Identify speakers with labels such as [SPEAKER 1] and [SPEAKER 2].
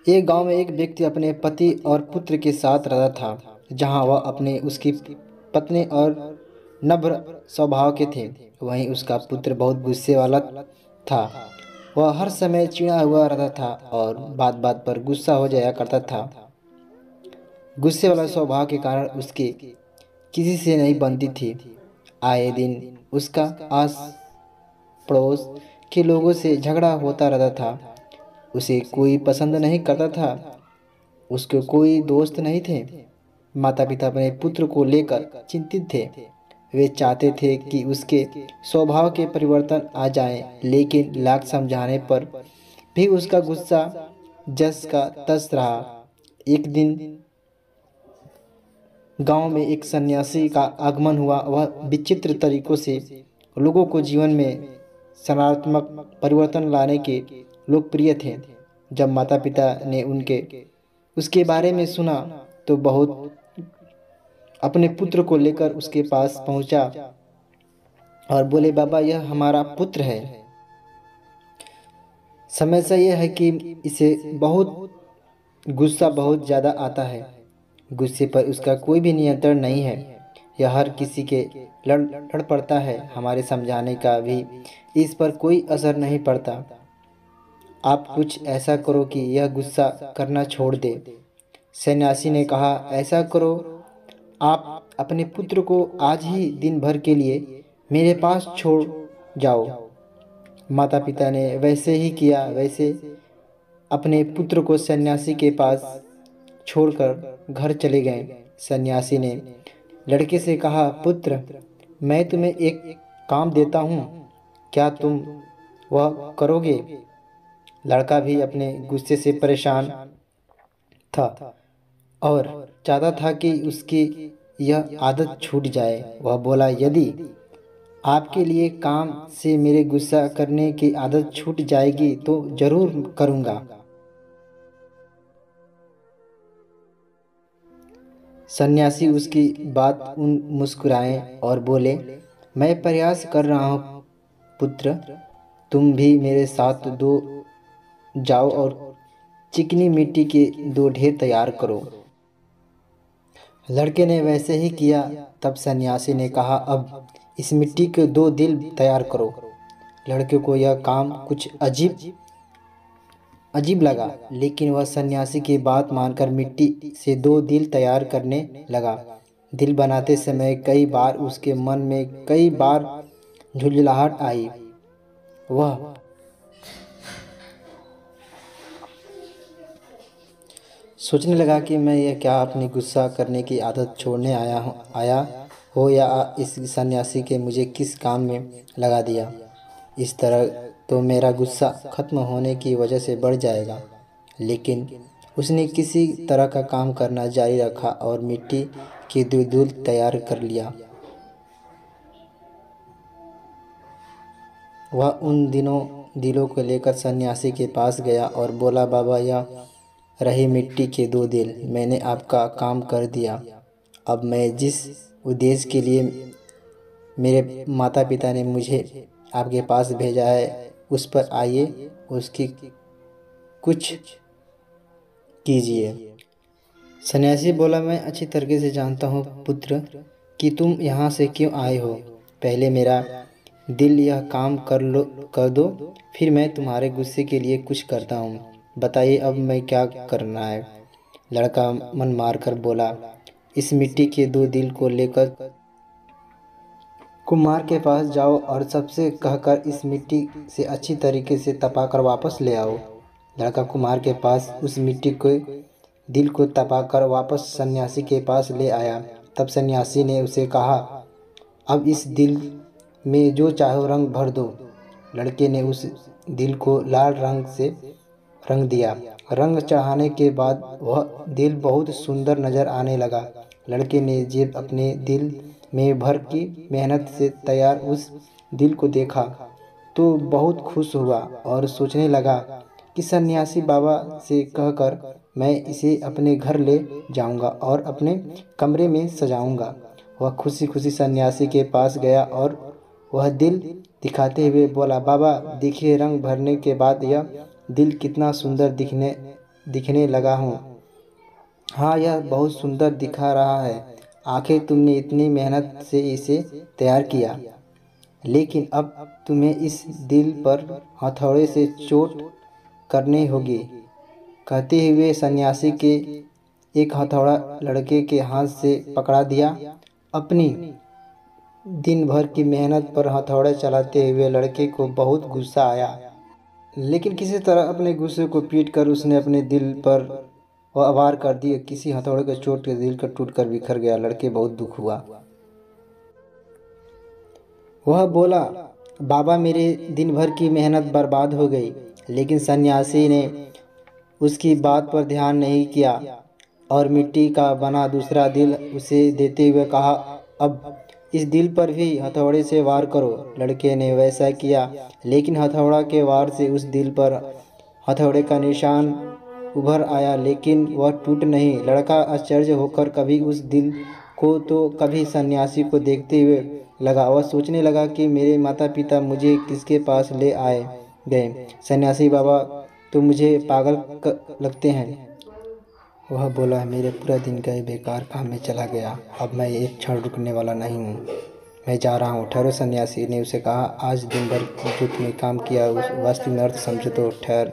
[SPEAKER 1] एक गांव में एक व्यक्ति अपने पति और पुत्र के साथ रहता था। जहां वह अपने उसकी पत्नी और नम्र स्वभाव के थे, वहीं उसका पुत्र बहुत गुस्से वाला था। वह हर समय चिढ़ा हुआ रहता था और बात बात पर गुस्सा हो जाया करता था। गुस्से वाला स्वभाव के कारण उसके किसी से नहीं बनती थी। आए दिन उसका आस पड़ोस के लोगों से झगड़ा होता रहता था। उसे कोई पसंद नहीं करता था, उसके कोई दोस्त नहीं थे। माता पिता अपने पुत्र को लेकर चिंतित थे। वे चाहते थे कि उसके स्वभाव के परिवर्तन आ जाएं, लेकिन लाख समझाने पर भी उसका गुस्सा जस का तस रहा। एक दिन गांव में एक सन्यासी का आगमन हुआ। वह विचित्र तरीकों से लोगों को जीवन में सकारात्मक परिवर्तन लाने के लोकप्रिय थे। जब माता पिता ने उनके उसके बारे में सुना तो बहुत अपने पुत्र को लेकर उसके पास पहुंचा और बोले, बाबा, यह हमारा पुत्र है। समस्या यह है कि इसे गुस्सा बहुत ज़्यादा आता है। गुस्से पर उसका कोई भी नियंत्रण नहीं है। यह हर किसी के लड़ पड़ता है। हमारे समझाने का भी इस पर कोई असर नहीं पड़ता। आप कुछ ऐसा करो कि यह गुस्सा करना छोड़ दे। सन्यासी ने कहा, ऐसा करो, आप अपने पुत्र को आज ही दिन भर के लिए मेरे पास छोड़ जाओ। माता पिता ने वैसे ही किया। वैसे अपने पुत्र को सन्यासी के पास छोड़कर घर चले गए। सन्यासी ने लड़के से कहा, पुत्र, मैं तुम्हें एक काम देता हूँ, क्या तुम वह करोगे? लड़का भी अपने गुस्से से परेशान था और चाहता था कि उसकी यह आदत छूट जाए। वह बोला, यदि आपके लिए काम से मेरे गुस्सा करने की आदत छूट जाएगी तो जरूर करूँगा। सन्यासी उसकी बात उन मुस्कुराए और बोले, मैं प्रयास कर रहा हूँ पुत्र, तुम भी मेरे साथ दो जाओ और चिकनी मिट्टी के दो ढेर तैयार करो। लड़के ने वैसे ही किया। तब सन्यासी ने कहा, अब इस मिट्टी के दो दिल तैयार करो। लड़के को यह काम कुछ अजीब अजीब लगा, लेकिन वह सन्यासी की बात मानकर मिट्टी से दो दिल तैयार करने लगा। दिल बनाते समय कई बार उसके मन में कई बार झुंझलाहट आई। वह सोचने लगा कि मैं यह क्या अपनी गुस्सा करने की आदत छोड़ने आया हो या इस सन्यासी के मुझे किस काम में लगा दिया। इस तरह तो मेरा गुस्सा खत्म होने की वजह से बढ़ जाएगा। लेकिन उसने किसी तरह का काम करना जारी रखा और मिट्टी की दूल तैयार कर लिया। वह उन दिलों को लेकर सन्यासी के पास गया और बोला, बाबा, यह रही मिट्टी के दो दिल, मैंने आपका काम कर दिया। अब मैं जिस उद्देश्य के लिए मेरे माता पिता ने मुझे आपके पास भेजा है उस पर आइए, उसकी कुछ कीजिए। सन्यासी बोला, मैं अच्छी तरीके से जानता हूँ पुत्र कि तुम यहाँ से क्यों आए हो। पहले मेरा दिल यह काम कर दो, फिर मैं तुम्हारे गुस्से के लिए कुछ करता हूँ। बताइए अब मैं क्या करना है। लड़का मन मार कर बोला, इस मिट्टी के दो दिल को लेकर कुम्हार के पास जाओ और सबसे कहकर इस मिट्टी से अच्छी तरीके से तपाकर वापस ले आओ। लड़का कुम्हार के पास उस मिट्टी के दिल को तपाकर वापस सन्यासी के पास ले आया। तब सन्यासी ने उसे कहा, अब इस दिल में जो चाहो रंग भर दो। लड़के ने उस दिल को लाल रंग से रंग दिया। रंग चढ़ाने के बाद वह दिल बहुत सुंदर नजर आने लगा। लड़के ने जब अपने दिल में भर की मेहनत से तैयार उस दिल को देखा तो बहुत खुश हुआ और सोचने लगा कि सन्यासी बाबा से कहकर मैं इसे अपने घर ले जाऊंगा और अपने कमरे में सजाऊंगा। वह खुशी खुशी सन्यासी के पास गया और वह दिल दिखाते हुए बोला, बाबा देखिए, रंग भरने के बाद यह दिल कितना सुंदर दिखने लगा हूँ। हाँ, यह बहुत सुंदर दिखा रहा है। आखिर तुमने इतनी मेहनत से इसे तैयार किया, लेकिन अब तुम्हें इस दिल पर हथौड़े से चोट करनी होगी। कहते हुए सन्यासी के एक हथौड़ा लड़के के हाथ से पकड़ा दिया। अपनी दिन भर की मेहनत पर हथौड़ा चलाते हुए लड़के को बहुत गुस्सा आया, लेकिन किसी तरह अपने गुस्से को पीट कर उसने अपने दिल पर वार कर दिया। किसी हथौड़े के चोट के दिल का टूट कर बिखर गया। लड़के बहुत दुख हुआ। वह बोला, बाबा मेरे दिन भर की मेहनत बर्बाद हो गई। लेकिन सन्यासी ने उसकी बात पर ध्यान नहीं किया और मिट्टी का बना दूसरा दिल उसे देते हुए कहा, अब इस दिल पर भी हथौड़े से वार करो। लड़के ने वैसा किया, लेकिन हथौड़ा के वार से उस दिल पर हथौड़े का निशान उभर आया, लेकिन वह टूट नहीं। लड़का आश्चर्य होकर कभी उस दिल को तो कभी सन्यासी को देखते हुए लगा। वह सोचने लगा कि मेरे माता पिता मुझे किसके पास ले आए गए। सन्यासी बाबा तो मुझे पागल लगते हैं। वह बोला, मेरे पूरा दिन का ये बेकार काम में चला गया। अब मैं एक क्षण रुकने वाला नहीं हूँ। मैं जा रहा हूँ। ठहरो। सन्यासी ने उसे कहा, आज दिन भर जो तुमने काम किया उस वास्तव में अर्थ समझो तो ठहर।